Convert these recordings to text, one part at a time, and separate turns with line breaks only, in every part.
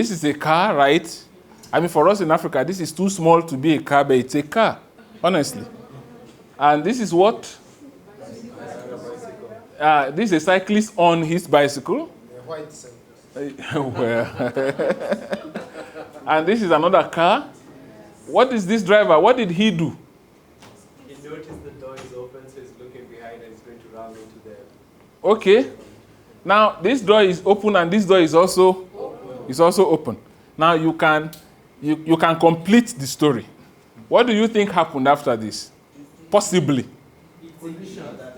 This is a car, right? I mean, for us in Africa, this is too small to be a car, but it's a car, honestly. And this is what? This is a cyclist on his bicycle.
A white cycle.
Well, and this is another car. What is this driver? What did he do?
He noticed the door is open, so he's looking behind and he's going to run into there.
Okay. Now this door is open and this door is also open. Now you can complete the story. What do you think happened after this? Possibly.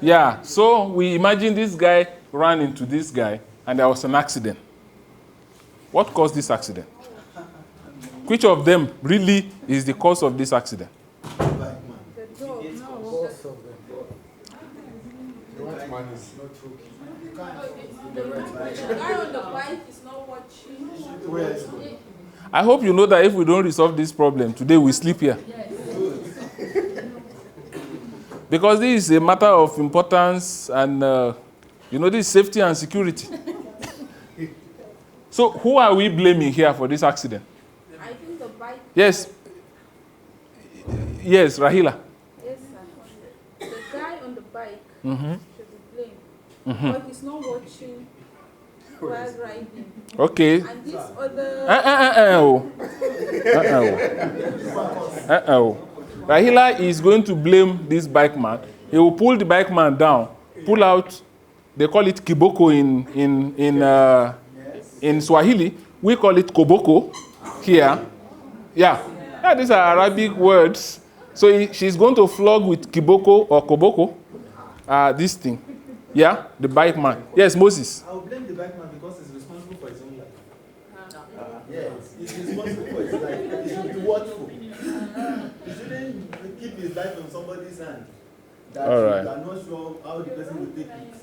Yeah. So we imagine this guy ran into this guy and there was an accident. What caused this accident? Which of them really is the cause of this accident?
The dog, no. Both of them. The white man is not talking. You can't.
The guy on the bike is not watching.
Where is he?
I hope you know that if we don't resolve this problem, today we sleep here.
Yes.
Because this is a matter of importance and, this is safety and security. So who are we blaming here for this accident?
I think the bike.
Yes. Yes, Rahila.
Yes, sir. The guy on the bike should be blamed. But he's not watching while riding.
Okay.
And this other.
Rahila is going to blame this bike man. He will pull the bike man down, pull out, they call it kiboko in Swahili. We call it koboko here. Yeah, these are Arabic words. So she's going to flog with kiboko or koboko, this thing. Yeah, the bike man. Yes, Moses.
I will blame the bike man because he's responsible for his own life. Yes, he's responsible for his life. He should be watchful. He shouldn't keep his life on somebody's hand.
All right.
You are not sure how the person will take it.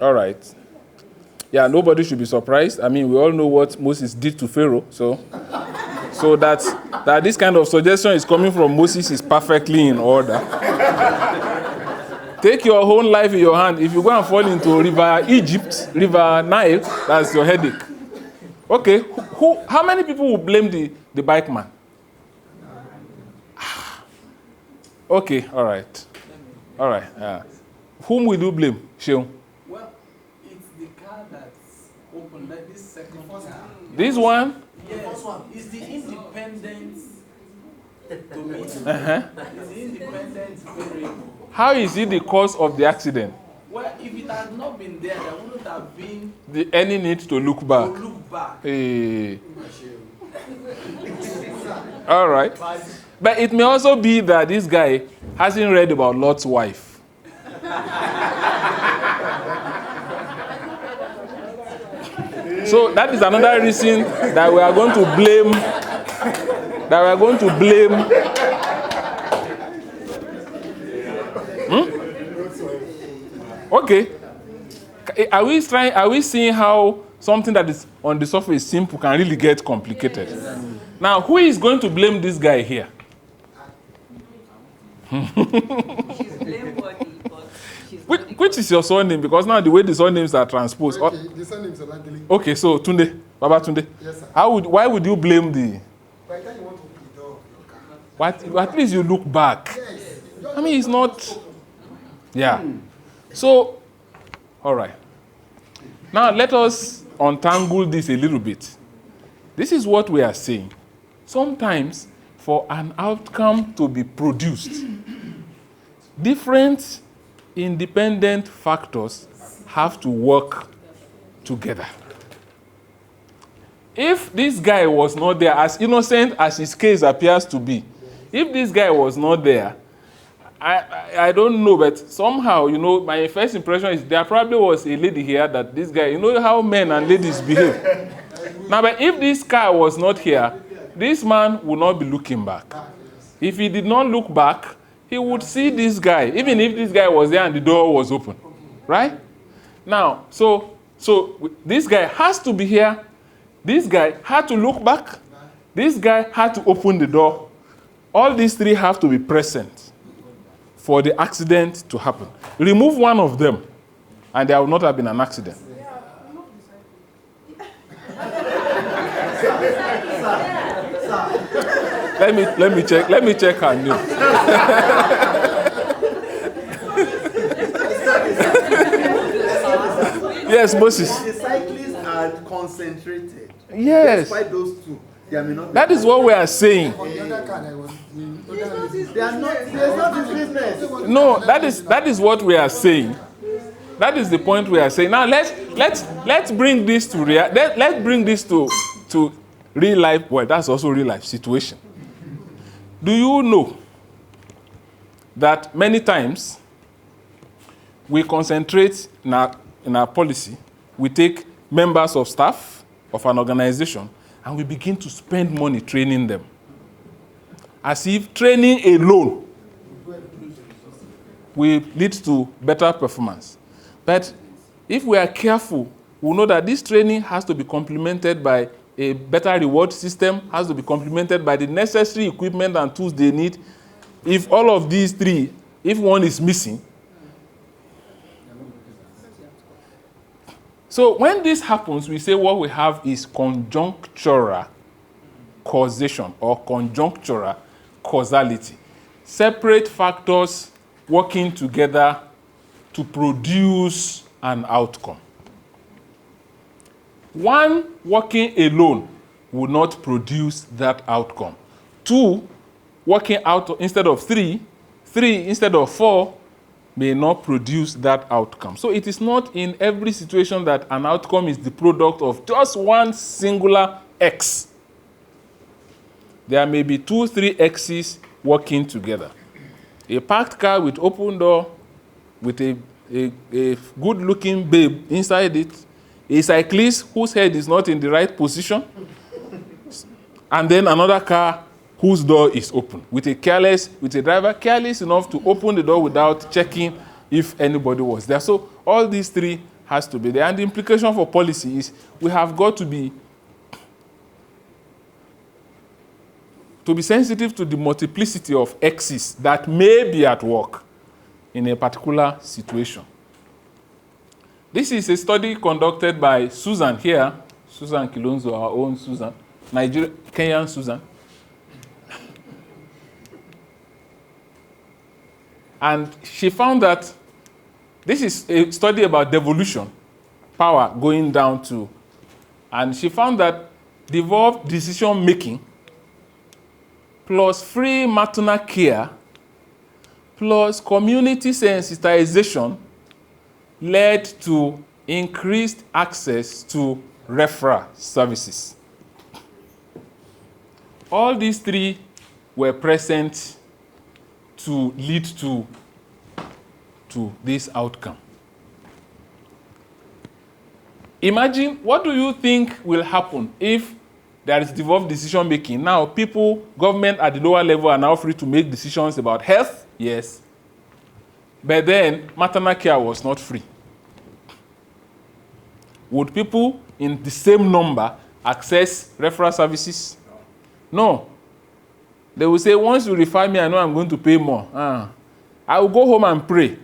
All right. Yeah, nobody should be surprised. I mean, we all know what Moses did to Pharaoh. So that this kind of suggestion is coming from Moses is perfectly in order. Take your own life in your hand. If you go and fall into River Egypt, River Nile, that's your headache. Okay, how many people will blame the bike man? Okay, all right. All right. Whom will you blame, Sheung?
Well, it's the car that's open, like this second car.
This one?
Yes, it's the independence to me. It's the independence variable.
How is it the cause of the accident?
Well, if it had not been there wouldn't have been
Any need to look back. Hey. All right. But it may also be that this guy hasn't read about Lot's wife. So that is another reason that we are going to blame. Okay. Are we seeing how something that is on the surface simple can really get complicated? Yes. Now, who is going to blame this guy here? Which is your surname? Because now the way the surnames are transposed.
Okay, the surnames are likely.
Okay, so Tunde, Baba Tunde.
Yes, sir.
Why would you blame the?
By the time you want to open the door,
What? At least you look back.
yes.
I mean, it's not. Yeah. So, all right. Now let us untangle this a little bit. This is what we are saying. Sometimes, for an outcome to be produced, different independent factors have to work together. If this guy was not there, as innocent as his case appears to be, if this guy was not there, I don't know, but somehow, my first impression is there probably was a lady here that this guy, how men and ladies behave. Now, but if this car was not here, this man would not be looking back. If he did not look back, he would see this guy, even if this guy was there and the door was open, right? Now, so this guy has to be here. This guy had to look back. This guy had to open the door. All these three have to be present for the accident to happen. Remove one of them, and there will not have been an accident. Let me check her name. Yes, Moses.
The cyclists are concentrated.
Yes.
Despite those two, they may not.
That is what we are saying.
On the other card, I was.
They are not. There's not his business.
No, that is what we are saying. That is the point we are saying. Now let's bring this to let's bring this to real life. Well, that's also real life situation. Do you know that many times we concentrate in our policy, we take members of staff of an organization and we begin to spend money training them. As if training alone will lead to better performance. But if we are careful, we'll know that this training has to be complemented by a better reward system, has to be complemented by the necessary equipment and tools they need. If all of these three, if one is missing. So when this happens, we say what we have is conjunctural causation or conjunctural causality. Separate factors working together to produce an outcome. One working alone will not produce that outcome. Two working out instead of three instead of four may not produce that outcome. So it is not in every situation that an outcome is the product of just one singular X. There may be 2, 3 X's working together. A parked car with open door, with a good-looking babe inside it, a cyclist whose head is not in the right position, and then another car whose door is open, with a driver careless enough to open the door without checking if anybody was there. So all these three has to be there. And the implication for policy is we have got to be sensitive to the multiplicity of X's that may be at work in a particular situation. This is a study conducted by Susan here, Susan Kilonzo, our own Susan, Kenyan Susan. And she found that this is a study about devolution, power going down to, and she found that devolved decision making plus free maternal care plus community sensitization led to increased access to referral services. All these three were present to lead to this outcome. Imagine, what do you think will happen if there is devolved decision making? Now, government at the lower level are now free to make decisions about health, yes. But then, maternal care was not free. Would people in the same number access referral services? No. They will say, once you refer me, I know I'm going to pay more. I will go home and pray.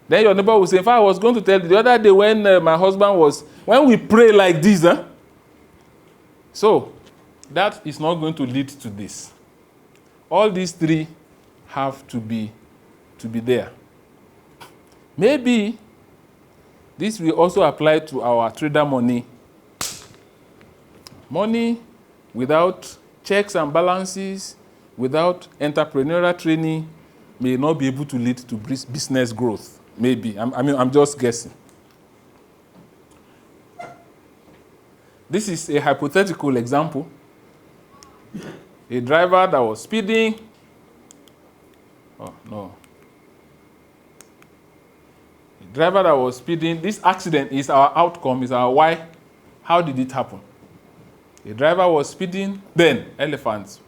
Then your neighbor will say, if I was going to tell you, the other day when my husband when we pray like this, So, that is not going to lead to this. All these three have to be there. Maybe this will also apply to our trader money. Money without checks and balances, without entrepreneurial training, may not be able to lead to business growth. Maybe. I'm just guessing. This is a hypothetical example. A driver that was speeding. Oh, no. A driver that was speeding. This accident is our outcome, is our why. How did it happen? A driver was speeding, then elephants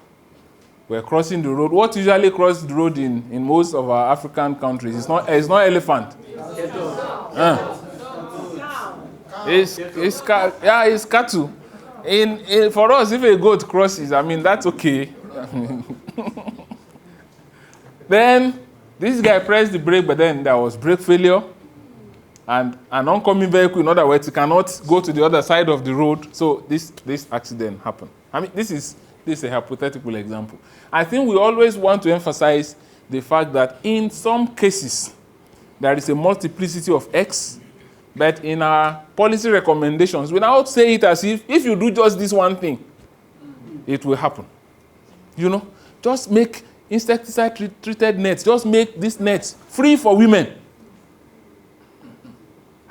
were crossing the road. What usually crosses the road in most of our African countries? It's not elephant. It's cattle. For us, if a goat crosses, that's okay. Then this guy pressed the brake, but then there was brake failure. And an oncoming vehicle, in other words, cannot go to the other side of the road. So this accident happened. This is This is a hypothetical example. I think we always want to emphasize the fact that in some cases, there is a multiplicity of X, but in our policy recommendations, we now say it as if you do just this one thing, it will happen. You know, just make insecticide-treated nets, just make these nets free for women.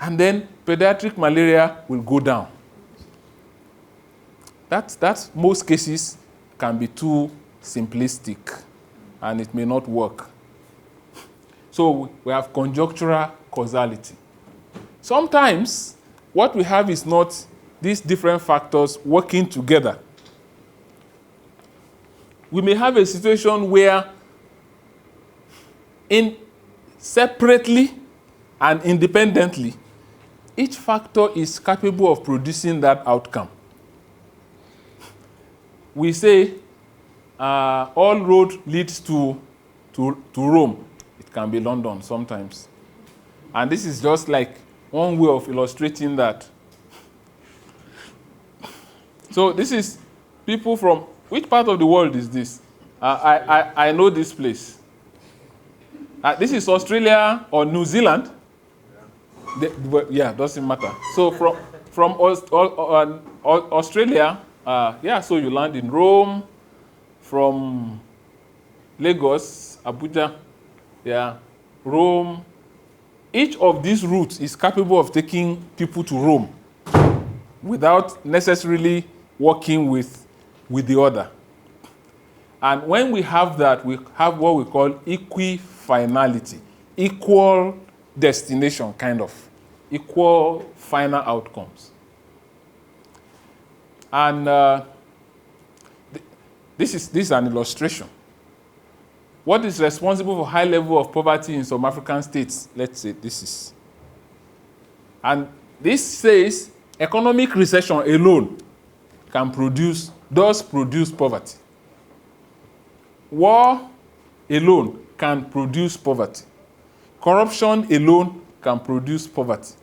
And then pediatric malaria will go down. That's most cases can be too simplistic, and it may not work. So we have conjunctural causality. Sometimes what we have is not these different factors working together. We may have a situation where separately and independently, each factor is capable of producing that outcome. We say all road leads to Rome. It can be London sometimes. And this is just like one way of illustrating that. So this is people from, which part of the world is this? I know this place. This is Australia or New Zealand. Yeah, doesn't matter. So from Australia, so you land in Rome. From Lagos, Abuja, Rome. Each of these routes is capable of taking people to Rome without necessarily working with the other. And when we have that, we have what we call equifinality, equal destination, kind of, equal final outcomes. And this is an illustration. What is responsible for high level of poverty in some African states? Let's say this is. And this says economic recession alone does produce poverty. War alone can produce poverty. Corruption alone can produce poverty.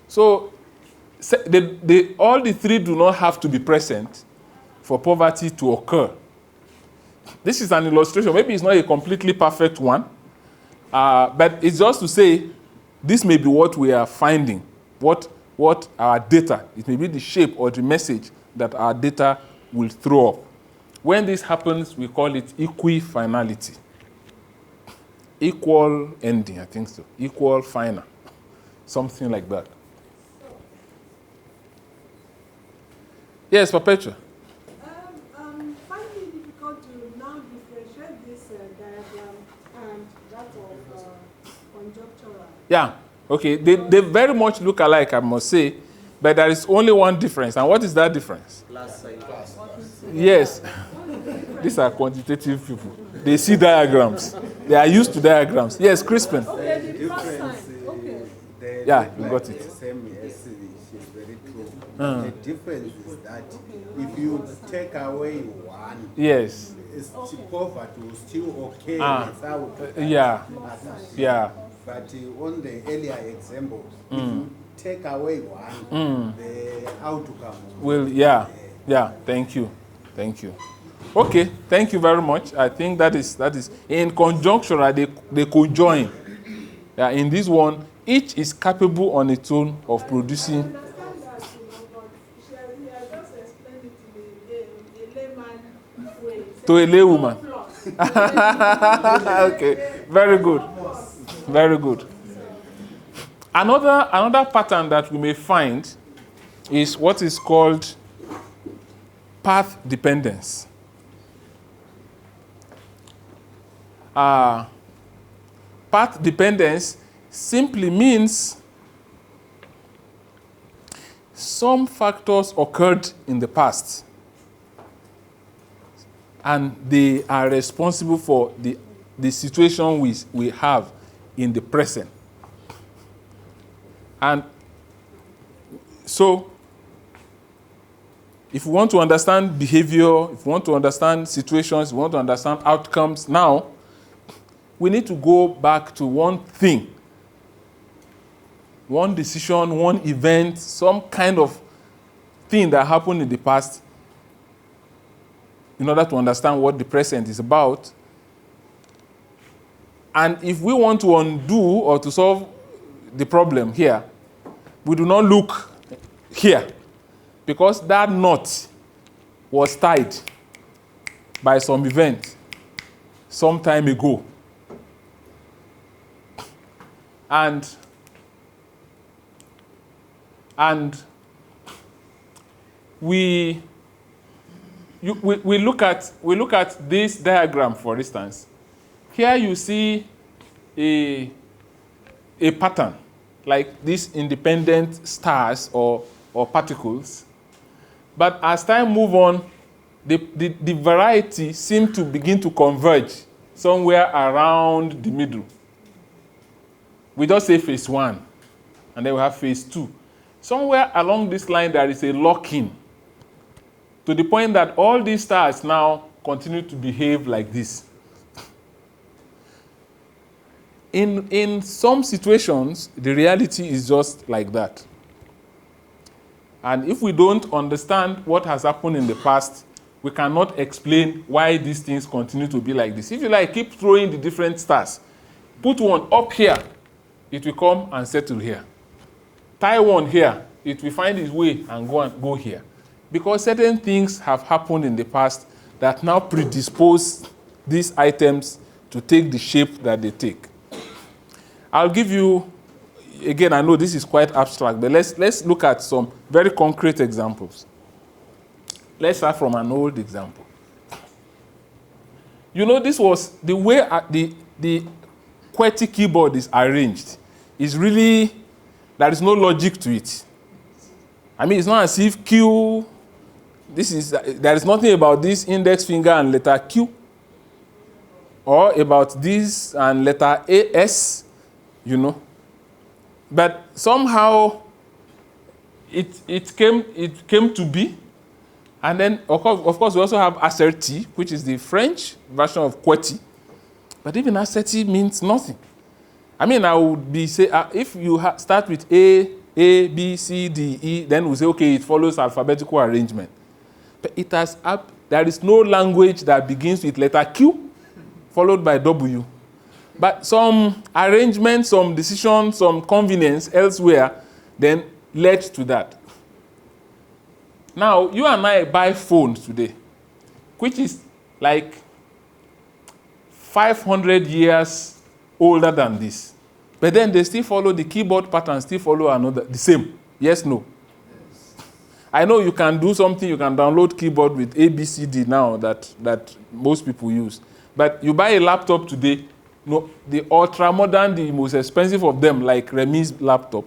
So all the three do not have to be present for poverty to occur. This is an illustration. Maybe it's not a completely perfect one, but it's just to say this may be what we are finding, what our data, it may be the shape or the message that our data will throw up. When this happens, we call it equifinality. Equal ending, I think so. Equal final. Something like that. Yes, Perpetua.
Finding it difficult to now differentiate this diagram and that of conjunctural.
Yeah, okay. They very much look alike, I must say, but there is only one difference. And what is that difference?
Class size.
Yes. These are quantitative people. They see diagrams. They are used to diagrams. Yes, Crispin.
Okay, the first sign. Okay.
Yeah, you got it.
Same as she's very true. The difference is that if you take away one,
Yes.
poverty will still okay without
Yeah.
But on the earlier examples, if you take away one, the outcome
Well, yeah. Thank you. Okay, thank you very much. I think that is in conjunctural they conjoin. Yeah, in this one, each is capable on its own of producing.
I understand that, but she has just explained it in a layman way.
To a laywoman.
Plus.
Okay, very good. Another pattern that we may find is what is called path dependence. Path dependence simply means some factors occurred in the past and they are responsible for the situation we have in the present. And so, if we want to understand behavior, if we want to understand situations, if we want to understand outcomes now, we need to go back to one thing, one decision, one event, some kind of thing that happened in the past in order to understand what the present is about. And if we want to undo or to solve the problem here, we do not look here, because that knot was tied by some event some time ago. And we look at this diagram, for instance. Here you see a pattern, like these independent stars or particles. But as time moves on, the variety seems to begin to converge somewhere around the middle. We just say phase 1, and then we have phase 2. Somewhere along this line, there is a lock-in, to the point that all these stars now continue to behave like this. In some situations, the reality is just like that. And if we don't understand what has happened in the past, we cannot explain why these things continue to be like this. If you like, keep throwing the different stars. Put one up here, it will come and settle here. Tie one here, it will find its way and go here. Because certain things have happened in the past that now predispose these items to take the shape that they take. I'll give you, again, I know this is quite abstract, but let's look at some very concrete examples. Let's start from an old example. You know, this was the way the QWERTY keyboard is arranged. Is really, there is no logic to it. I mean, it's not as if Q, there is nothing about this index finger and letter Q, or about this and letter AS, you know. But somehow it came to be. And then, of course, we also have ASCII, which is the French version of QWERTY. But even ASCII means nothing. I mean, I would be say if you start with A, B, C, D, E, then we say, okay, it follows alphabetical arrangement. But it has there is no language that begins with letter Q, followed by W. But some arrangement, some decision, some convenience elsewhere, then led to that. Now, you and I buy phones today, which is like 500 years older than this. But then they still follow the keyboard pattern, still follow the same. Yes, no. Yes. I know you can do something, you can download keyboard with A, B, C, D now that most people use. But you buy a laptop today, no, the ultra modern, the most expensive of them, like Remi's laptop.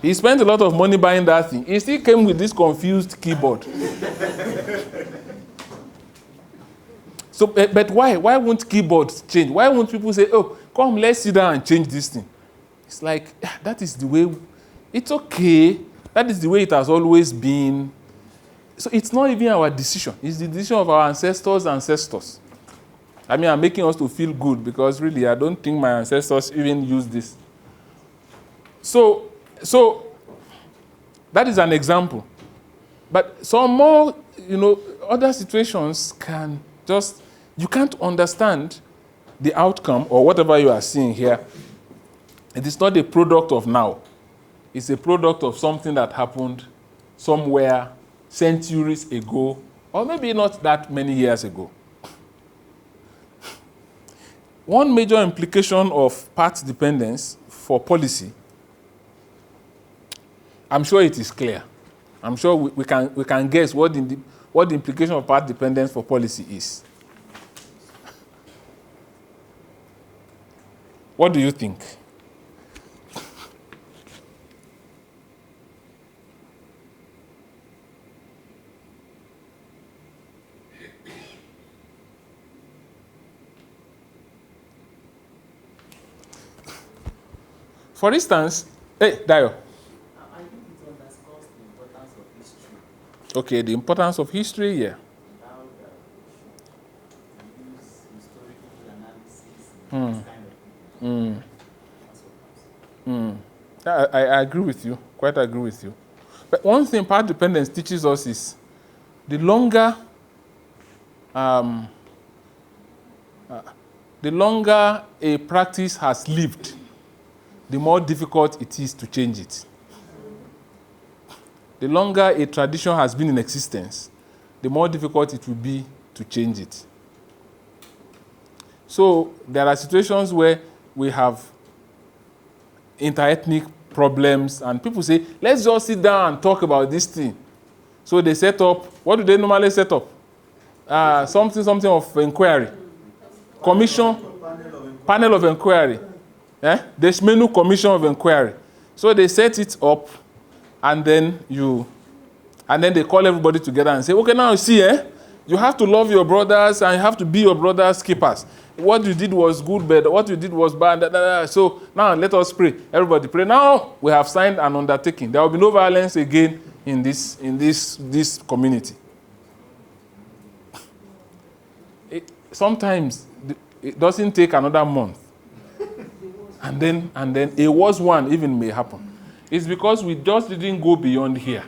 He spent a lot of money buying that thing. He still came with this confused keyboard. So, but why? Why won't keyboards change? Why won't people say, oh, come, let's sit down and change this thing? It's like, that is the way, it's okay. That is the way it has always been. So it's not even our decision. It's the decision of our ancestors. I mean, I'm making us to feel good because really, I don't think my ancestors even used this. So that is an example. But some more, other situations you can't understand the outcome or whatever you are seeing here. It is not a product of now. It's a product of something that happened somewhere centuries ago, or maybe not that many years ago. One major implication of path dependence for policy, I'm sure it is clear. I'm sure we can guess what the implication of path dependence for policy is. What do you think? For instance, hey, Dayo.
I think it underscores the importance of history.
Okay, the importance of history, yeah.
How we use historical analysis and this kind of thing.
I agree with you, quite agree with you. But one thing path dependence teaches us is the longer a practice has lived, the more difficult it is to change it. The longer a tradition has been in existence, the more difficult it will be to change it. So there are situations where we have interethnic problems and people say, let's just sit down and talk about this thing. So they set up, what do they normally set up? Something of inquiry. Commission, panel of inquiry. There's menu commission of inquiry. So they set it up, and then they call everybody together and say, okay, now see, you have to love your brothers and you have to be your brothers' keepers. What you did was good, but what you did was bad. So now let us pray. Everybody pray. Now we have signed an undertaking. There will be no violence again in this community. Sometimes it doesn't take another month, and then a worse one even may happen. It's because we just didn't go beyond here.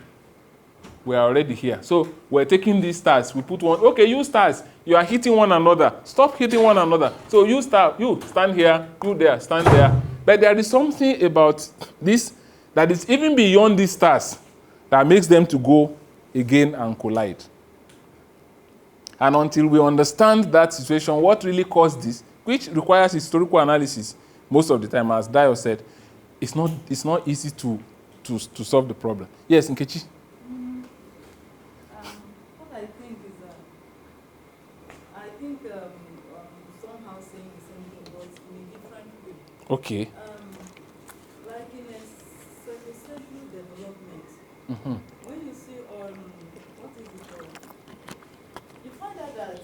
We are already here. So we're taking these stars. We put one. Okay, you stars, you are hitting one another. Stop hitting one another. So you stand here, you there, stand there. But there is something about this that is even beyond these stars that makes them to go again and collide. And until we understand that situation, what really caused this, which requires historical analysis most of the time, as Dio said, it's not easy to solve the problem. Yes, Nkechi?
What I think is somehow saying the same thing, but in a different way.
Okay.
Like in a social development, when you see what is it called? You find out that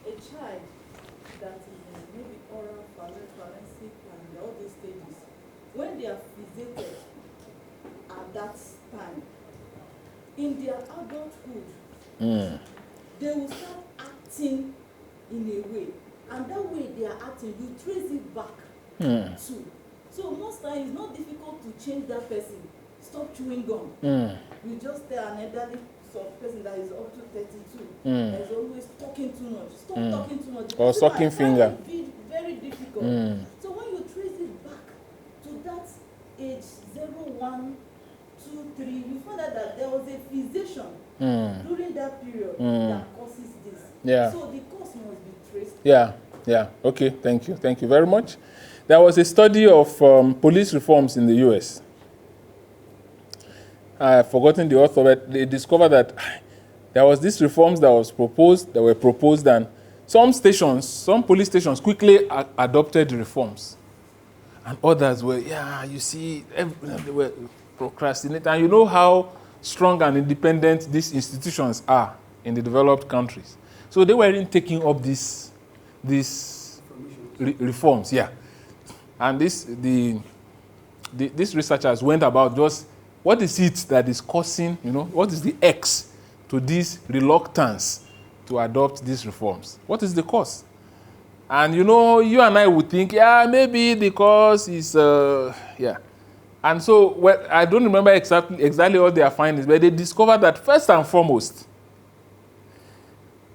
a child that is maybe oral, forensic, and all those stages, when they are visited at that time, in their adulthood, they will start acting in a way, and that way they are acting, you trace it back to. So most times it's not difficult to change that person. Stop chewing gum. You just tell an elderly person that is up to 32 that is always talking too much. Stop talking too much.
Or sucking finger.
It's very difficult. So when you trace it back to that age 0, 1, 2, 3, you find out that there was a physician during that period that causes this.
Yeah.
So the cause must be traced.
Yeah. Okay, thank you very much. There was a study of police reforms in the US. I've forgotten the author, but they discovered that there was this reforms that were proposed, and some police stations quickly adopted the reforms. And others were, you see, they were procrastinating. And you know how strong and independent these institutions are in the developed countries. So they weren't taking up these reforms, And these researchers went about just, what is it that is causing, what is the X to this reluctance to adopt these reforms? What is the cause? And you and I would think, maybe the cause is, And so, I don't remember exactly what their findings, but they discovered that first and foremost,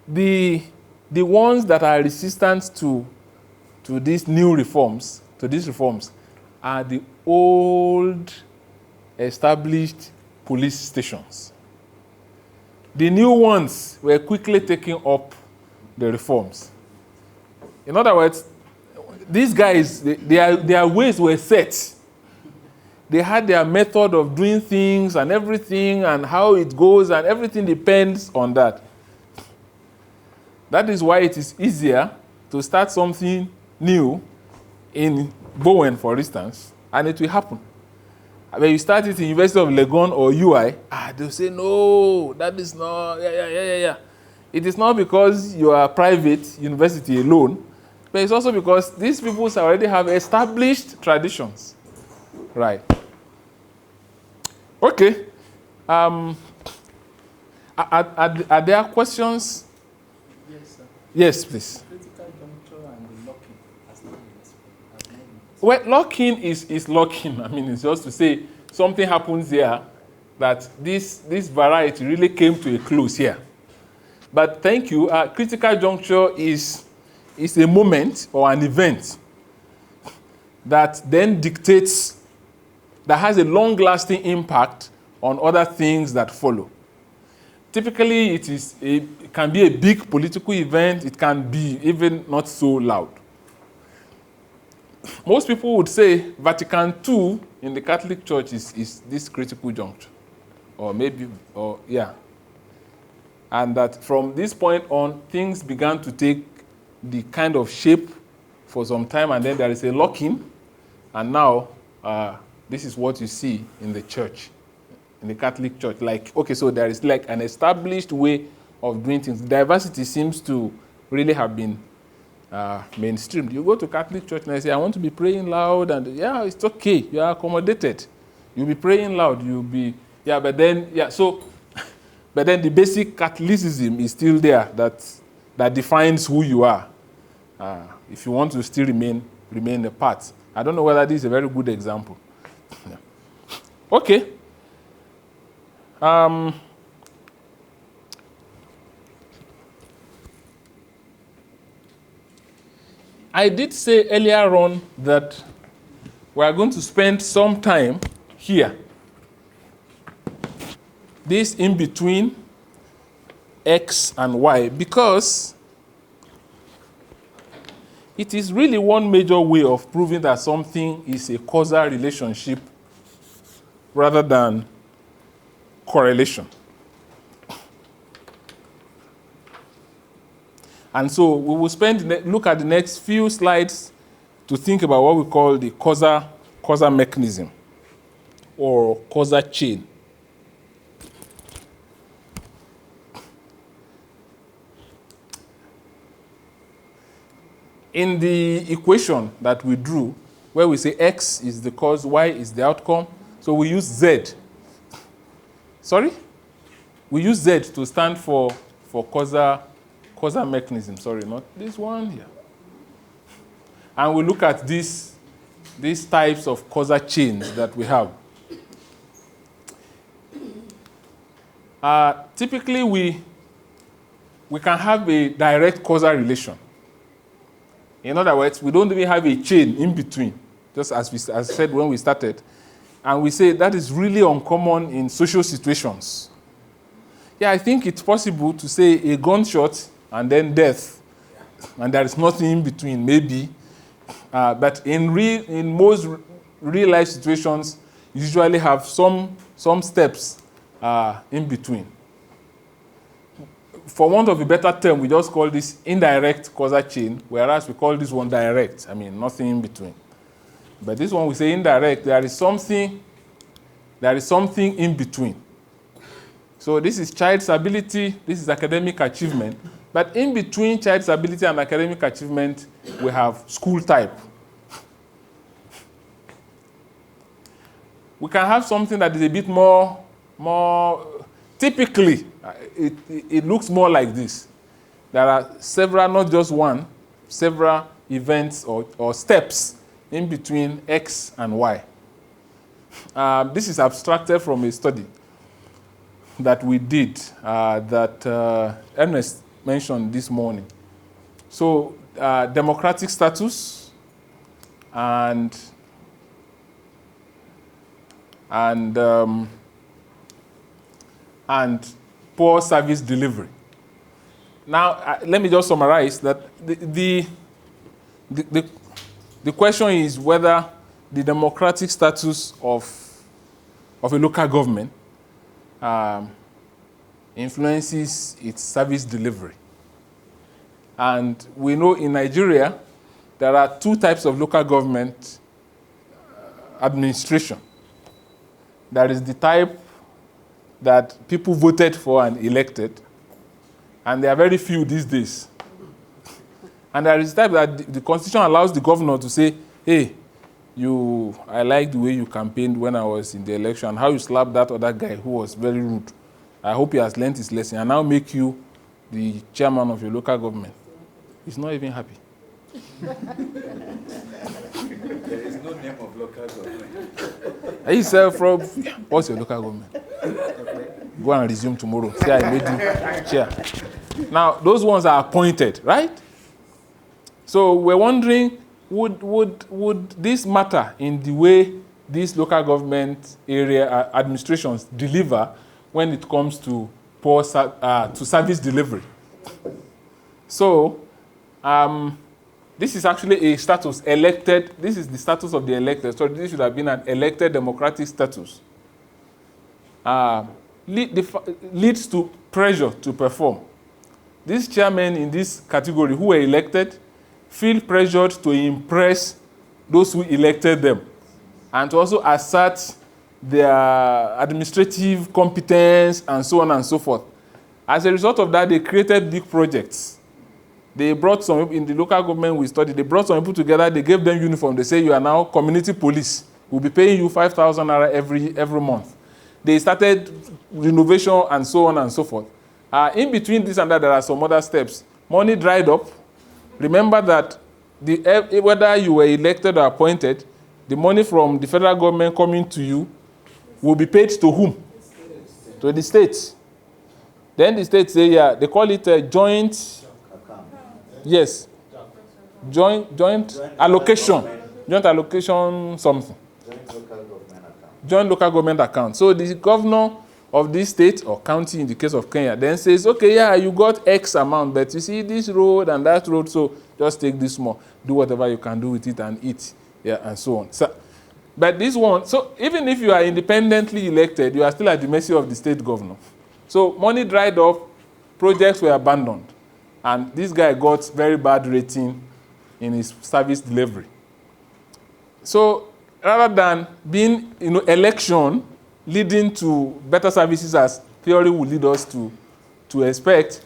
the ones that are resistant to these reforms, are the old established police stations. The new ones were quickly taking up the reforms. In other words, these guys, their ways were set. They had their method of doing things and everything, and how it goes, and everything depends on that. That is why it is easier to start something new in Bowen, for instance, and it will happen. When you start it in University of Legon or UI, they'll say, no, that is not, It is not because you are a private university alone, but it's also because these people already have established traditions. Right. Okay. Are there questions?
Yes, sir.
Yes, please.
Critical juncture and the locking has not been explained.
Well, locking is locking. I mean, it's just to say something happens here, that this variety really came to a close here. But thank you. Critical juncture is a moment or an event that then dictates, that has a long-lasting impact on other things that follow. Typically, it can be a big political event. It can be even not so loud. Most people would say Vatican II in the Catholic Church is this critical juncture. And that from this point on, things began to take the kind of shape for some time, and then there is a lock-in, and now this is what you see in the church, in the Catholic Church. Like, okay, so there is like an established way of doing things. Diversity seems to really have been mainstreamed. You go to Catholic Church and they say, I want to be praying loud, and yeah, it's okay, you are accommodated. You'll be praying loud, but then the basic Catholicism is still there that defines who you are. If you want to still remain a part. I don't know whether this is a very good example. Yeah. Okay. I did say earlier on that we are going to spend some time here. This in between X and Y, because it is really one major way of proving that something is a causal relationship rather than correlation. And so we will look at the next few slides to think about what we call the causal mechanism or causal chain. In the equation that we drew, where we say X is the cause, Y is the outcome, so we use Z. Sorry? We use Z to stand for causal mechanism. Sorry, not this one here. And we look at these types of causal chains that we have. Typically, we can have a direct causal relation. In other words, we don't even have a chain in between, just as I said when we started. And we say that is really uncommon in social situations. Yeah, I think it's possible to say a gunshot and then death, and there is nothing in between, maybe. But in most real-life situations, you usually have some steps in between. For want of a better term, we just call this indirect causal chain, whereas we call this one direct. I mean, nothing in between. But this one we say indirect. There is something in between. So this is child's ability. This is academic achievement. But in between child's ability and academic achievement, we have school type. We can have something that is a bit more typically, it looks more like this. There are several, not just one, several events or steps in between X and Y. This is abstracted from a study that we did that Ernest mentioned this morning. So democratic status and poor service delivery. Now, let me just summarize that the question is whether the democratic status of a local government influences its service delivery. And we know in Nigeria, there are two types of local government administration. There is the type that people voted for and elected, and there are very few these days. And there is the type that the Constitution allows the governor to say, hey, I like the way you campaigned when I was in the election, how you slapped that other guy who was very rude. I hope he has learned his lesson, and now make you the chairman of your local government. He's not even happy.
There is no name of local government.
He said, what's your local government? go and resume tomorrow. Say I made you chair. Now, those ones are appointed, right? So we're wondering, would this matter in the way these local government area administrations deliver when it comes to to service delivery? So, this is actually a status elected. This is the status of the elected. So this should have been an elected democratic status. Leads to pressure to perform. These chairmen in this category who were elected feel pressured to impress those who elected them and to also assert their administrative competence and so on and so forth. As a result of that, they created big projects. They brought some people in the local government we studied. They brought some people together. They gave them uniform. They say, you are now community police. We'll be paying you 5,000 naira every month. They started renovation and so on and so forth. In between this and that, there are some other steps. Money dried up. Remember that whether you were elected or appointed, the money from the federal government coming to you will be paid to whom? To the states. Then the states say, yeah, they call it a joint. Yes. Joint allocation. Joint allocation something. Joint local government account. So the governor of this state or county in the case of Kenya then says, okay, yeah, you got X amount, but you see this road and that road, so just take this more. Do whatever you can do with it and eat. Yeah, and so on. So, but this one, so even if you are independently elected, you are still at the mercy of the state governor. So money dried up, projects were abandoned. And this guy got very bad rating in his service delivery. So rather than being, election leading to better services as theory would lead us to expect,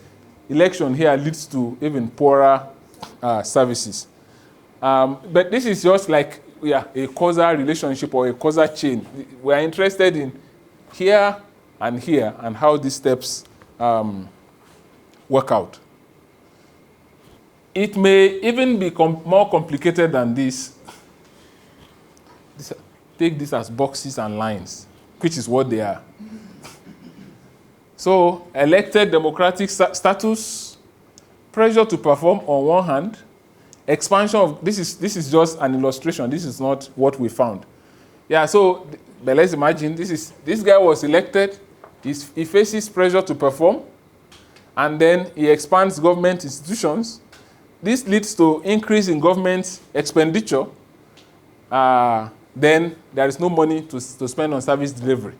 election here leads to even poorer services. But this is just like a causal relationship or a causal chain. We are interested in here and how these steps work out. It may even be more complicated than this. Take this as boxes and lines, which is what they are. So, elected democratic status, pressure to perform on one hand, expansion of, this is just an illustration, this is not what we found. Yeah, so, but let's imagine, this guy was elected, he faces pressure to perform, and then he expands government institutions. This leads to increase in government expenditure. Then there is no money to spend on service delivery.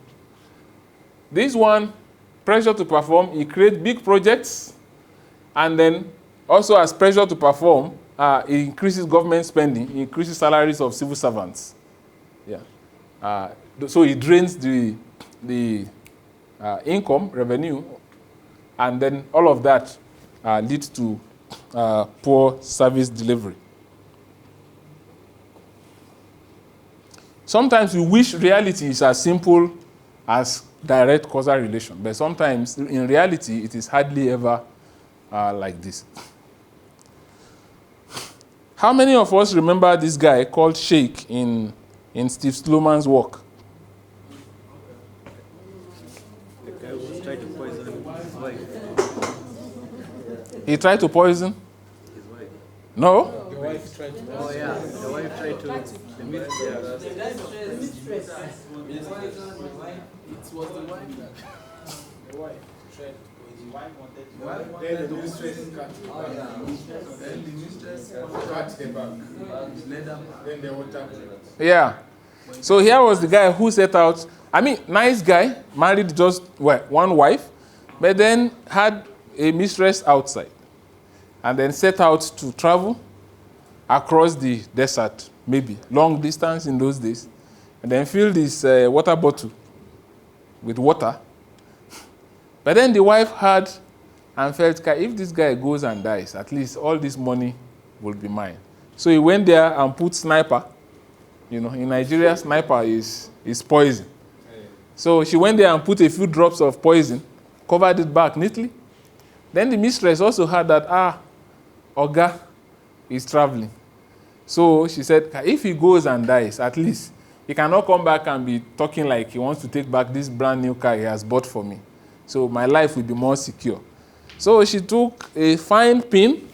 This one, pressure to perform, he creates big projects, and then also as pressure to perform, it increases government spending, it increases salaries of civil servants. Yeah. So it drains the income, revenue, and then all of that leads to poor service delivery. Sometimes we wish reality is as simple as direct causal relation, but sometimes in reality it is hardly ever like this. How many of us remember this guy called Sheikh in Steve Sloman's work?
The guy who tried to poison his wife.
He tried to poison?
His wife.
No?
The wife tried to.
Oh yeah, the wife tried to. The mistress.
It was the wife that.
The wife tried to poison.
The wife wanted
Then the mistress cut the
Oh
back.
yeah. Then the mistress
Cut the back.
led them.
Then the water.
Yeah. So here was the guy who set out, nice guy, married just one wife, but then had a mistress outside, and then set out to travel across the desert, maybe long distance in those days, and then fill this water bottle with water. But then the wife heard and felt, if this guy goes and dies, at least all this money will be mine. So he went there and put sniper. In Nigeria, sniper is poison. So she went there and put a few drops of poison, covered it back neatly. Then the mistress also heard that, Oga is traveling. So she said, if he goes and dies, at least he cannot come back and be talking like he wants to take back this brand new car he has bought for me. So my life will be more secure. So she took a fine pin,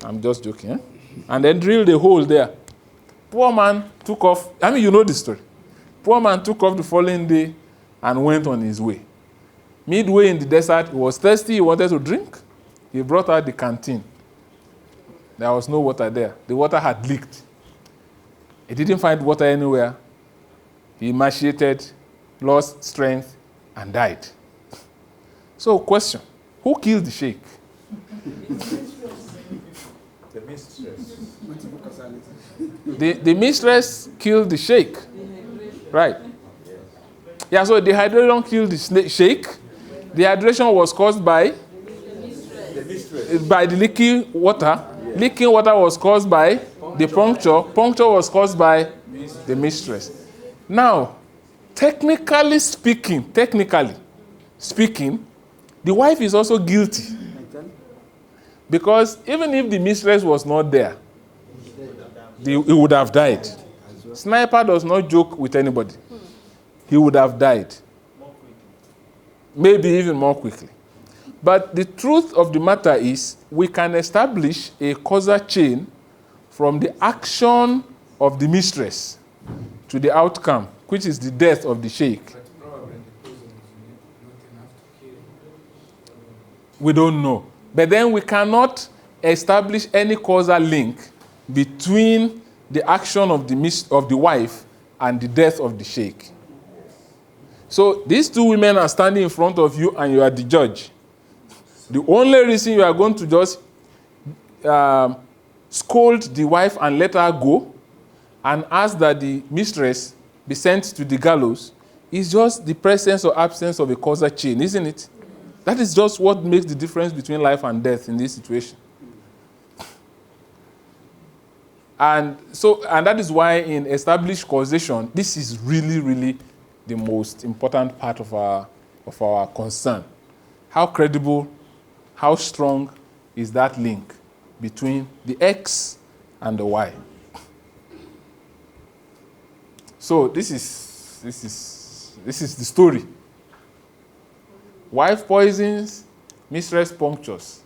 I'm just joking, and then drilled a hole there. Poor man took off, I mean, you know the story. Poor man took off the following day and went on his way. Midway in the desert, he was thirsty, he wanted to drink. He brought out the canteen. There was no water there. The water had leaked. He didn't find water anywhere. He emaciated, lost strength, and died. So, question, who killed the sheikh?
The mistress.
The mistress killed the sheikh. Right. Yeah, so dehydration killed the sheikh. Dehydration was caused by the leaking water. Yes. Leaking water was caused by the puncture. Puncture was caused by the mistress. Now, technically speaking, the wife is also guilty. Because even if the mistress was not there, he would have died. Sniper does not joke with anybody. He would have died. Maybe even more quickly. But the truth of the matter is, we can establish a causal chain from the action of the mistress to the outcome, which is the death of the sheikh. We don't know. But then we cannot establish any causal link between the action of the wife and the death of the sheikh. So these two women are standing in front of you and you are the judge. The only reason you are going to just scold the wife and let her go and ask that the mistress be sent to the gallows is just the presence or absence of a causal chain, isn't it? That is just what makes the difference between life and death in this situation. And that is why in established causation, this is really, really the most important part of our concern. How credible, how strong is that link between the X and the Y? So this is the story. Wife poisons, mistress punctures.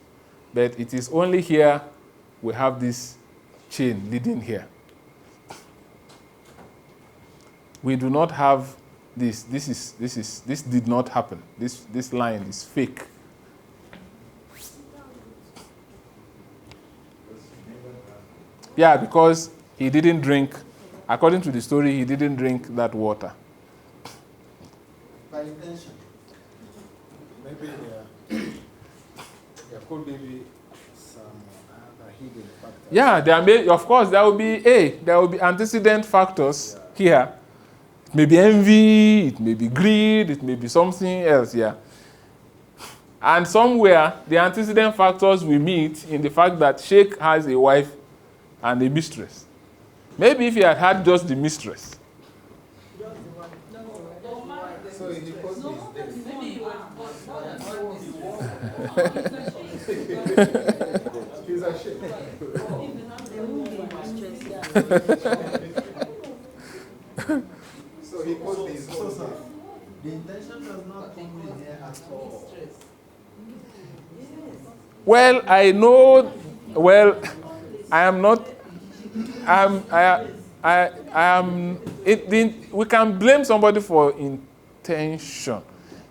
But it is only here we have this chain leading here. We do not have this. This did not happen. This line is fake. Yeah, because he didn't drink, according to the story, he didn't drink that water.
By intention. Maybe there could be some other hidden factors.
Yeah, there will be antecedent factors here. It may be envy, it may be greed, it may be something else, yeah. And somewhere, the antecedent factors we meet in the fact that Sheikh has a wife and a mistress. Maybe if he had just the mistress.
So he caused his death. He's ashamed. So he caused his death.
The intention does not come in here at all.
Well, I know. Well, I am not. We can blame somebody for intention.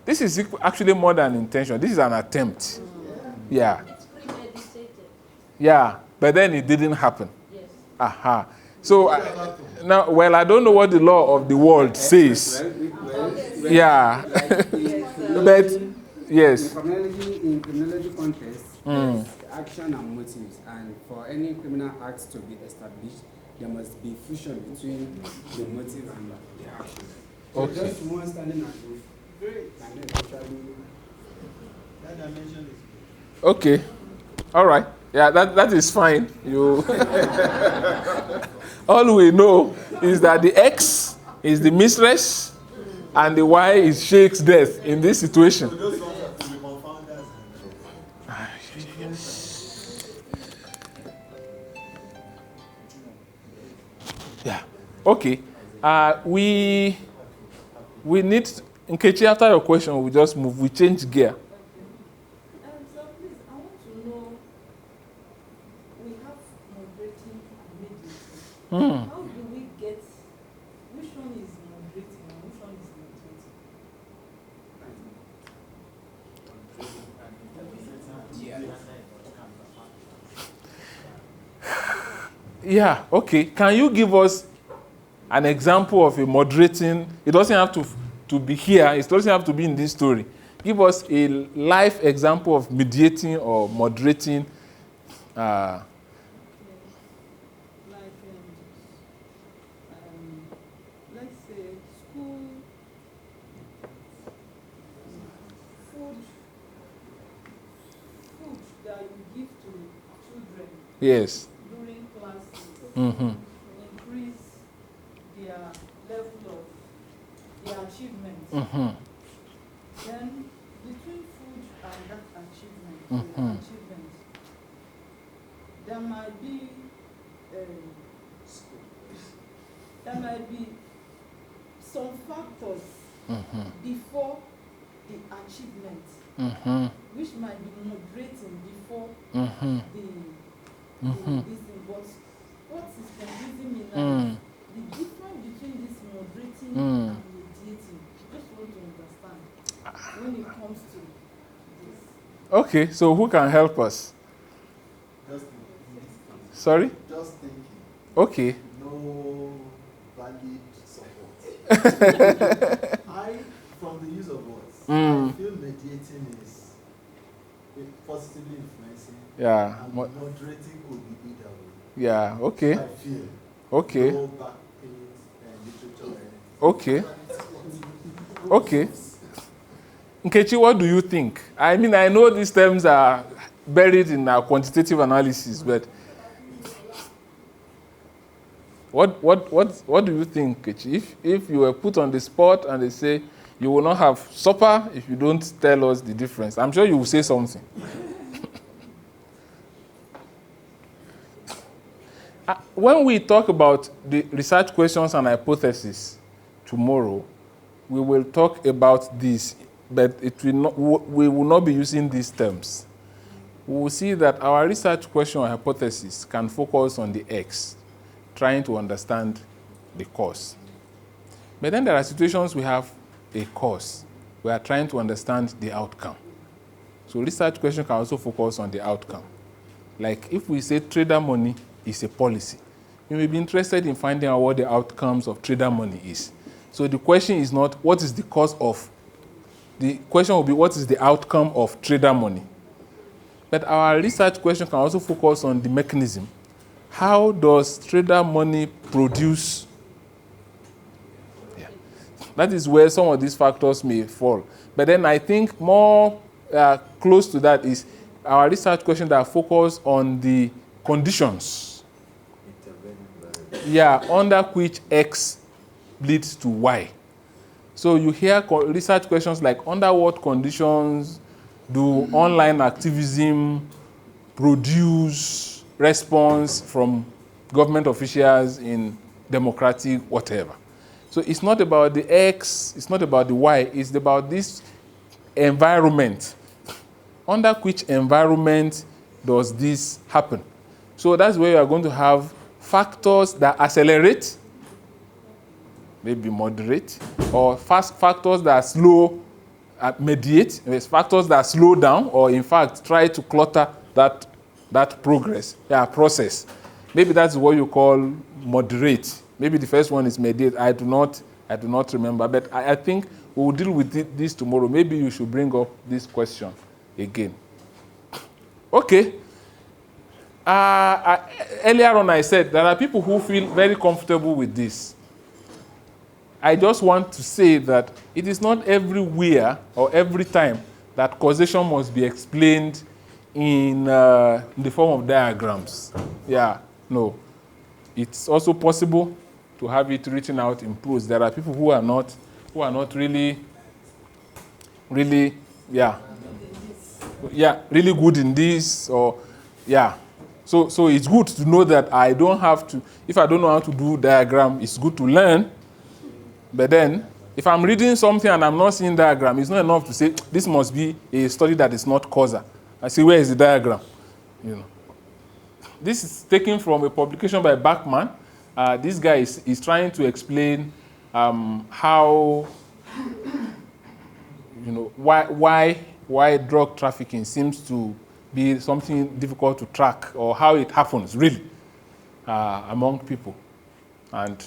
This is actually more than intention. This is an attempt. Yeah. Yeah, but then it didn't happen.
Yes.
Aha. So now, well, I don't know what the law of the world says. Yeah. But yes.
In criminology context, there's action and motives, and for any criminal act to be established, there must be fusion between the motive and the action. So
Okay.
just one standing at roof, and then actually
That dimension is
Okay. All right. Yeah, that is fine. You. All we know is that the X is the mistress, and the Y is Sheikh's death in this situation.
those ones have to be confounders.
Yeah. Okay. We need. Nkechi, after your question, we just move. We change gear.
So please, I want to know, we have moderating and mediating. How do we get, which one is moderating and which one is mediating?
Yeah, okay. Can you give us an example of a moderating? It doesn't have to be here. It doesn't have to be in this story. Give us a live example of mediating or moderating.
Like, let's say school, food that you give to children
Yes.
during classes.
Mm-hmm.
Increase their level of their achievements.
Mm-hmm.
Then between food and that achievement, there might be some factors before the achievement, which might be moderating before the this thing. But what is confusing me now is the difference between this moderating and mediating. Just want to understand when it comes to this.
Okay, so who can help us?
Just thinking.
Sorry?
Just thinking.
Okay.
No valid support. From the use of words, I feel mediating is positively influencing.
Yeah.
And moderating could be either way.
Yeah, okay.
I feel.
Okay.
No back pains and literature.
Okay. Okay. Nkechi, what do you think? I mean, I know these terms are buried in our quantitative analysis, but what do you think, Nkechi? If you were put on the spot and they say you will not have supper if you don't tell us the difference, I'm sure you will say something. When we talk about the research questions and hypotheses tomorrow, we will talk about this, but we will not be using these terms. We will see that our research question or hypothesis can focus on the X, trying to understand the cause. But then there are situations we have a cause. We are trying to understand the outcome. So research question can also focus on the outcome. Like if we say trader money is a policy, you may be interested in finding out what the outcomes of trader money is. So the question is not what is the cause of, the question will be what is the outcome of trader money. But our research question can also focus on the mechanism. How does trader money produce? Yeah. That is where some of these factors may fall. But then I think more close to that is our research question that focus on the conditions. Yeah, under which X leads to Y. So you hear research questions like under what conditions do online activism produce response from government officials in democratic whatever. So it's not about the X, it's not about the Y, it's about this environment. Under which environment does this happen? So that's where you are going to have factors that accelerate, maybe moderate, or factors that slow, mediate, factors that slow down, or in fact try to clutter that progress, process. Maybe that's what you call moderate. Maybe the first one is mediate. I do not remember, but I think we will deal with this tomorrow. Maybe you should bring up this question again. Okay. Earlier on I said there are people who feel very comfortable with this. I just want to say that it is not everywhere or every time that causation must be explained in the form of diagrams. Yeah, no. It's also possible to have it written out in prose. There are people who are not really really good in this, or So it's good to know that I don't have to, if I don't know how to do diagram, it's good to learn. But then If I'm reading something and I'm not seeing diagram, it's not enough to say this must be a study that is not causal. I say, where is the diagram? You know. This is taken from a publication by Bachman. This guy is trying to explain how, you know, why drug trafficking seems to be something difficult to track, or how it happens really among people. And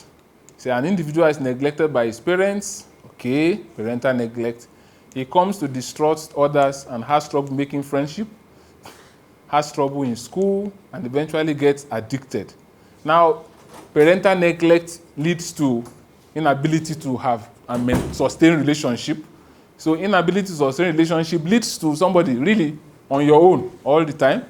say an individual is neglected by his parents, okay, parental neglect. He comes to distrust others and has trouble making friendship, has trouble in school, and eventually gets addicted. Now, parental neglect leads to inability to have a sustained relationship. So inability to sustain relationship leads to somebody really on your own all the time.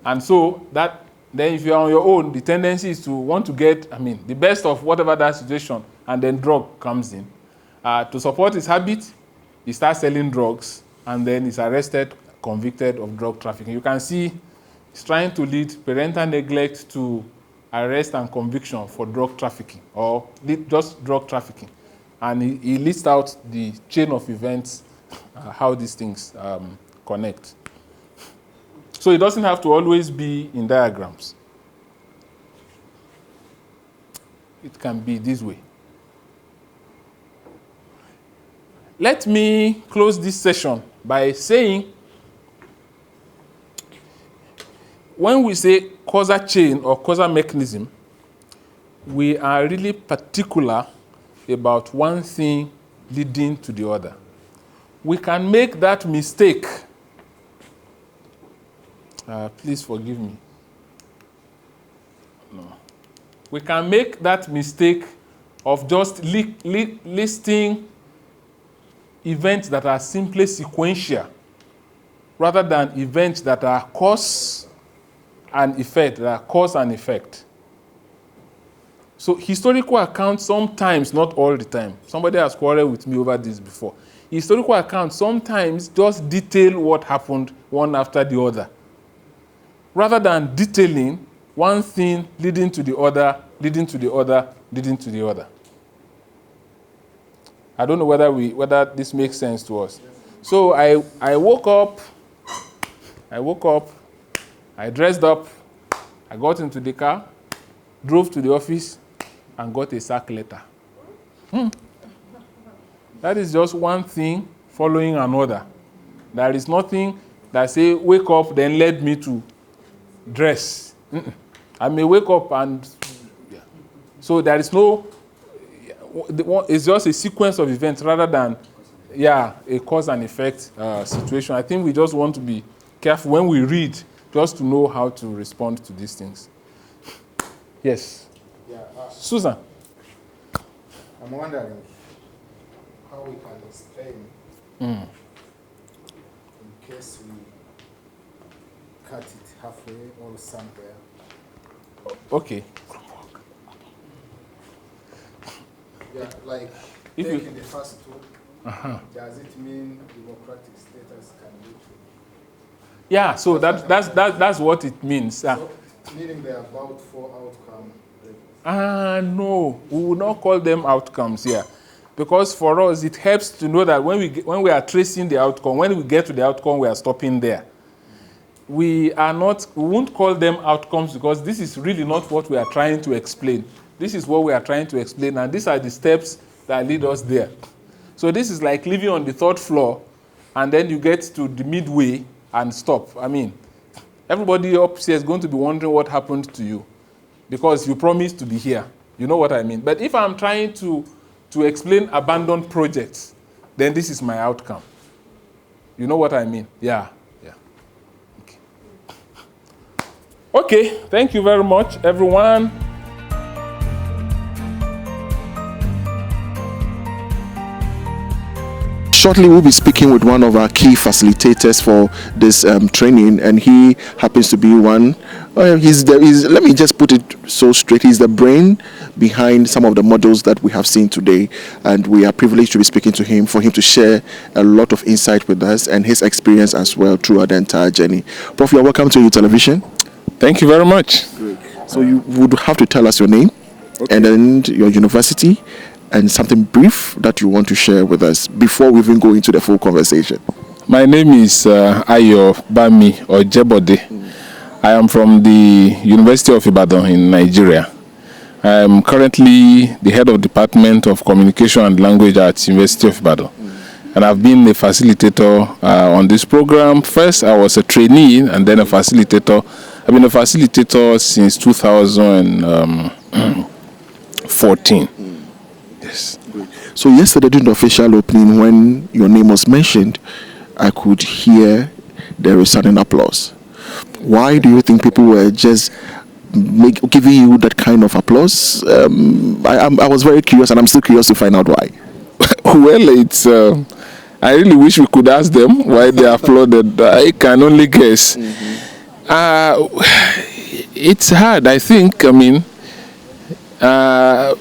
And so that, then if you're on your own, the tendency is to want to get, the best of whatever that situation, and then drug comes in. To support his habit, he starts selling drugs, and then he's arrested, convicted of drug trafficking. You can see he's trying to lead parental neglect to arrest and conviction for drug trafficking, or just drug trafficking. And he lists out the chain of events, how these things connect. So it doesn't have to always be in diagrams. It can be this way. Let me close this session by saying, when we say causal chain or causal mechanism, we are really particular about one thing leading to the other. We can make that mistake. Please forgive me. No. We can make that mistake of just listing events that are simply sequential, rather than events that are cause and effect, So historical accounts sometimes, not all the time. Somebody has quarreled with me over this before. Historical accounts sometimes just detail what happened one after the other, rather than detailing one thing leading to the other, leading to the other, leading to the other. I don't know whether this makes sense to us. So I woke up, I dressed up, I got into the car, drove to the office, and got a sack letter. That is just one thing following another. There is nothing that say wake up then led me to dress. I may wake up and so there is no. It's just a sequence of events rather than a cause and effect situation. I think we just want to be careful when we read, just to know how to respond to these things. Yes. Susan.
I'm wondering how we can explain in case we cut it halfway or somewhere.
Okay.
Yeah, like
if
taking the first two, does it mean democratic status can be true?
Yeah, so that's what it means.
So, meaning they are about for outcome.
No, we will not call them outcomes here, because for us it helps to know that when we are tracing the outcome, when we get to the outcome, we are stopping there. We won't call them outcomes because this is really not what we are trying to explain. This is what we are trying to explain, and these are the steps that lead us there. So this is like living on the third floor, and then you get to the midway and stop. Everybody upstairs is going to be wondering what happened to you, because you promised to be here. You know what I mean? But if I'm trying to explain abandoned projects, then this is my outcome. You know what I mean? Yeah. Okay, thank you very much, everyone.
Shortly, we'll be speaking with one of our key facilitators for this training, and he happens to be one. Let me just put it so straight. He's the brain behind some of the models that we have seen today, and we are privileged to be speaking to him, for him to share a lot of insight with us and his experience as well throughout the entire journey. Prof, you're welcome to your television.
Thank you very much.
Great. So you would have to tell us your name, and then your university, and something brief that you want to share with us before we even go into the full conversation.
My name is Ayobami Ojebode. I am from the University of Ibadan in Nigeria. I am currently the head of Department of Communication and Language at University of Ibadan. And I've been a facilitator on this program. First, I was a trainee and then a facilitator. I've been a facilitator since 2014. Yes.
So yesterday during the official opening, when your name was mentioned, I could hear there is sudden applause. Why do you think people were just giving you that kind of applause? I was very curious, and I'm still curious to find out why.
Well, it's... I really wish we could ask them why they applauded. I can only guess. It's hard, I think. I mean, I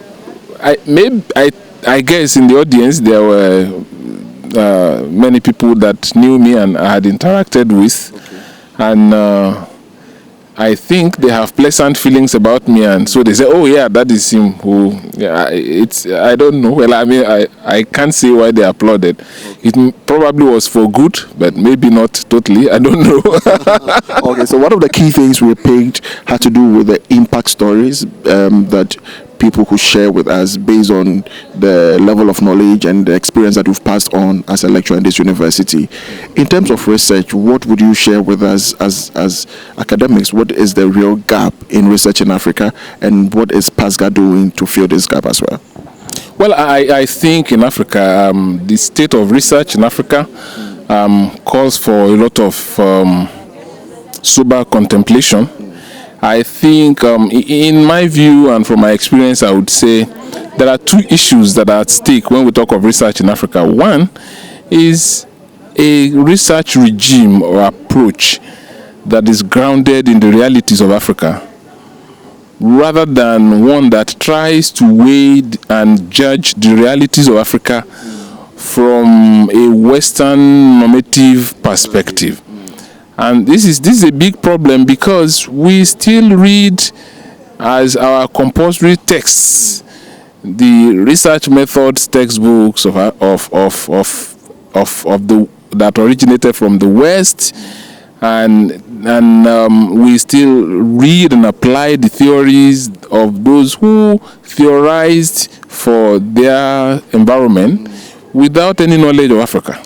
guess in the audience there were many people that knew me and I had interacted with, and I think they have pleasant feelings about me, and so they say, "Oh yeah, that is him." Who? Yeah, I don't know. Well, I mean, I can't say why they applauded. It probably was for good, but maybe not totally. I don't know.
Okay, so one of the key things we picked had to do with the impact stories that people could share with us based on the level of knowledge and the experience that we've passed on as a lecturer in this university. In terms of research, what would you share with us as academics? What is the real gap in research in Africa, and what is PASGR doing to fill this gap as well?
Well, I think in Africa, the state of research in Africa calls for a lot of sober contemplation. I think, in my view and from my experience, I would say there are two issues that are at stake when we talk of research in Africa. One is a research regime or approach that is grounded in the realities of Africa, rather than one that tries to weigh and judge the realities of Africa from a Western normative perspective. And this is a big problem because we still read as our compulsory texts the research methods textbooks that originated from the West, and we still read and apply the theories of those who theorized for their environment without any knowledge of Africa.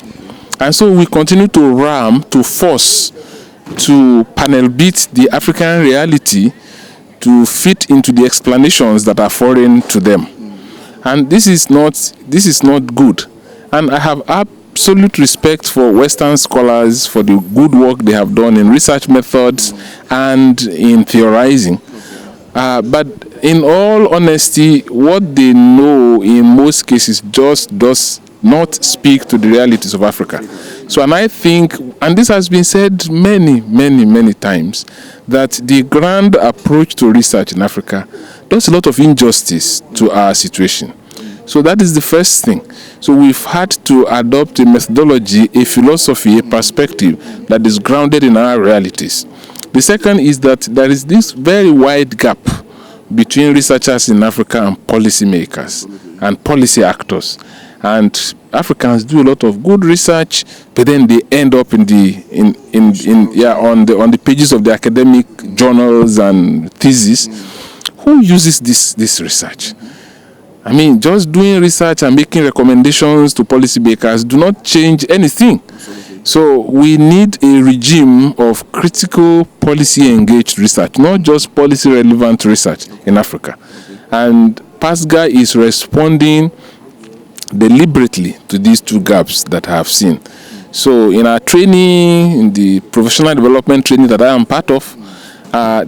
And so we continue to force to panel beat the African reality to fit into the explanations that are foreign to them. And this is not good. And I have absolute respect for Western scholars for the good work they have done in research methods and in theorizing. But in all honesty, what they know in most cases just does not speak to the realities of Africa. So, and I think, and this has been said many, many, many times, that the grand approach to research in Africa does a lot of injustice to our situation. So that is the first thing. So we've had to adopt a methodology, a philosophy, a perspective that is grounded in our realities. The second is that there is this very wide gap between researchers in Africa and policymakers and policy actors. And Africans do a lot of good research, but then they end up on the pages of the academic journals and theses. Who uses this research? I mean, just doing research and making recommendations to policymakers do not change anything. So we need a regime of critical policy engaged research, not just policy relevant research in Africa. And PASGR is responding deliberately to these two gaps that I have seen. So in our training, in the professional development training that I am part of,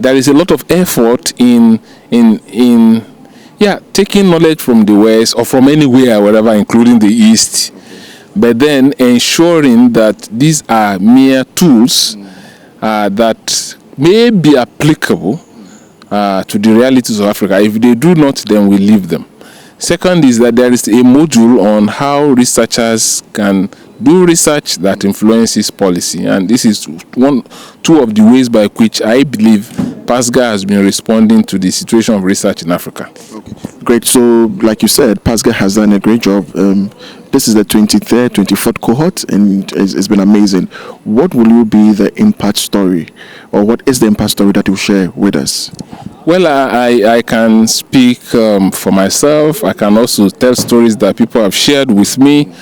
there is a lot of effort in taking knowledge from the West or from anywhere, wherever, including the East, but then ensuring that these are mere tools that may be applicable to the realities of Africa. If they do not, then we leave them. Second is that there is a module on how researchers can do research that influences policy. And this is two of the ways by which I believe PASGR has been responding to the situation of research in Africa.
Okay. Great. So, like you said, PASGR has done a great job. This is the 23rd, 24th cohort, and it's been amazing. What will you be the impact story, or what is the impact story that you share with us?
Well, I can speak for myself. I can also tell stories that people have shared with me.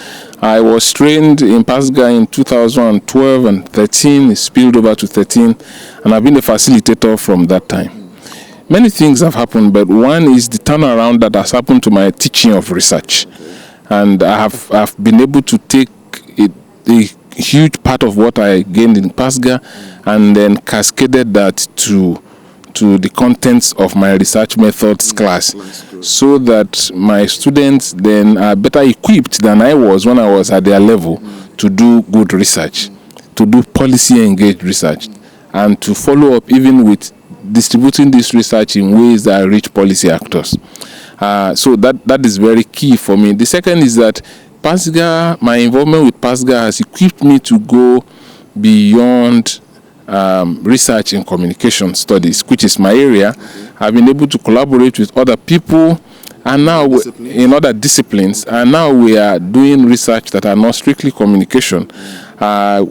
I was trained in PASGR in 2012 and 13. It spilled over to 13, and I've been a facilitator from that time. Many things have happened, but one is the turnaround that has happened to my teaching of research. And I've been able to take a huge part of what I gained in PASGR and then cascaded that to the contents of my research methods class, so that my students then are better equipped than I was when I was at their level to do good research, to do policy engaged research, and to follow up even with distributing this research in ways that reach policy actors. So that is very key for me. The second is that PASGR, my involvement with PASGR has equipped me to go beyond research in communication studies, which is my area. I've been able to collaborate with other people and now in other disciplines, and now we are doing research that are not strictly communication.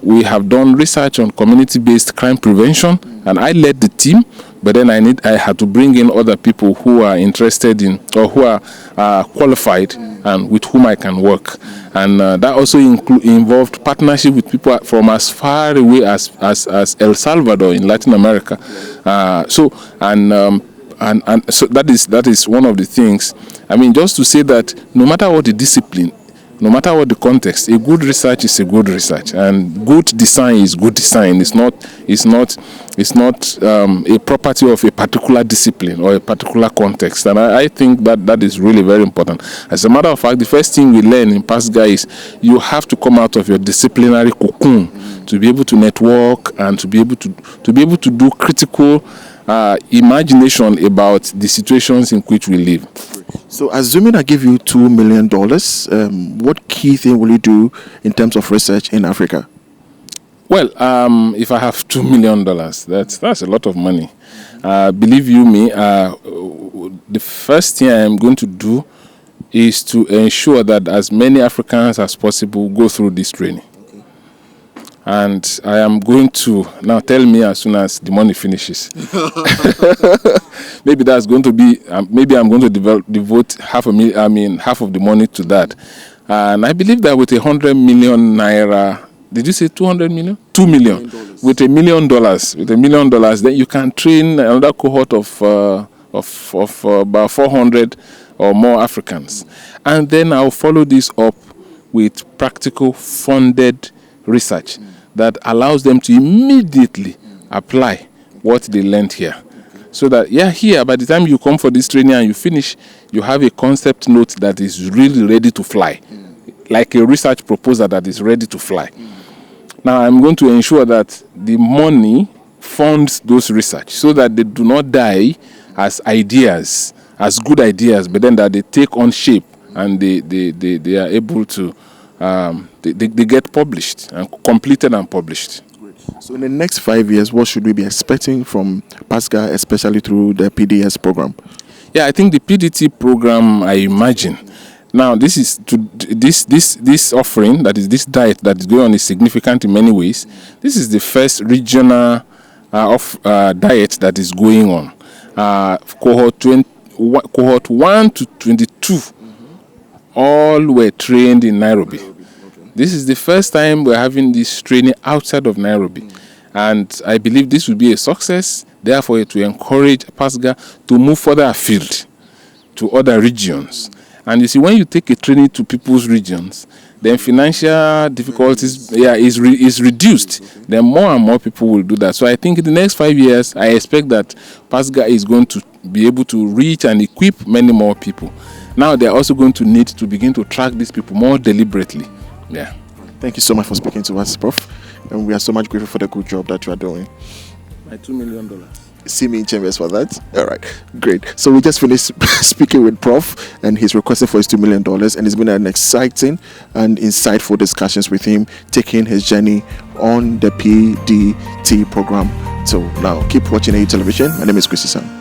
We have done research on community-based crime prevention, and I led the team, but then I had to bring in other people who are interested in, or who are qualified and with whom I can work. And that also involved partnership with people from as far away as El Salvador in Latin America. So that is one of the things. I mean, just to say that no matter what the discipline, no matter what the context, a good research is a good research, and good design is good design. It's not a property of a particular discipline or a particular context. And I think that is really very important. As a matter of fact, the first thing we learn in PASGR is you have to come out of your disciplinary cocoon to be able to network and to be able to do critical imagination about the situations in which we live.
So, assuming I give you $2 million, what key thing will you do in terms of research in Africa?
Well, if I have $2 million, that's a lot of money. Believe you me, the first thing I am going to do is to ensure that as many Africans as possible go through this training. And I am going to, now tell me as soon as the money finishes. Maybe that's going to be, maybe I'm going to devote half of the money to that. And I believe that with 100 million naira, did you say 200 million? $2 million. With $1 million, then you can train another cohort of about 400 or more Africans. And then I'll follow this up with practical funded research that allows them to immediately apply what they learned here. So that, here, by the time you come for this training and you finish, you have a concept note that is really ready to fly, like a research proposal that is ready to fly. Now, I'm going to ensure that the money funds those research so that they do not die as ideas, as good ideas, but then that they take on shape and they are able to they get published and completed and published.
So in the next 5 years, what should we be expecting from PASGR, especially through the PDS program?
Yeah, I think the PDT program, I imagine. Now, this offering, that is this diet that is going on, is significant in many ways. This is the first regional diet that is going on. Cohort 1 to 22. All were trained in Nairobi. This is the first time we're having this training outside of Nairobi. And I believe this will be a success, therefore to encourage PASGR to move further afield to other regions. And you see, when you take a training to people's regions, then financial difficulties is reduced. Then more and more people will do that. So I think in the next 5 years, I expect that PASGR is going to be able to reach and equip many more people. Now they're also going to need to begin to track these people more deliberately. Yeah.
Thank you so much for speaking to us, Prof. And we are so much grateful for the good job that you are doing.
My $2 million.
see me in chambers for that. All right, great. So we just finished speaking with Prof, and he's requested for his $2 million, and it's been an exciting and insightful discussions with him, taking his journey on the PDT program. So now keep watching AU Television. My name is Chrissy Sam.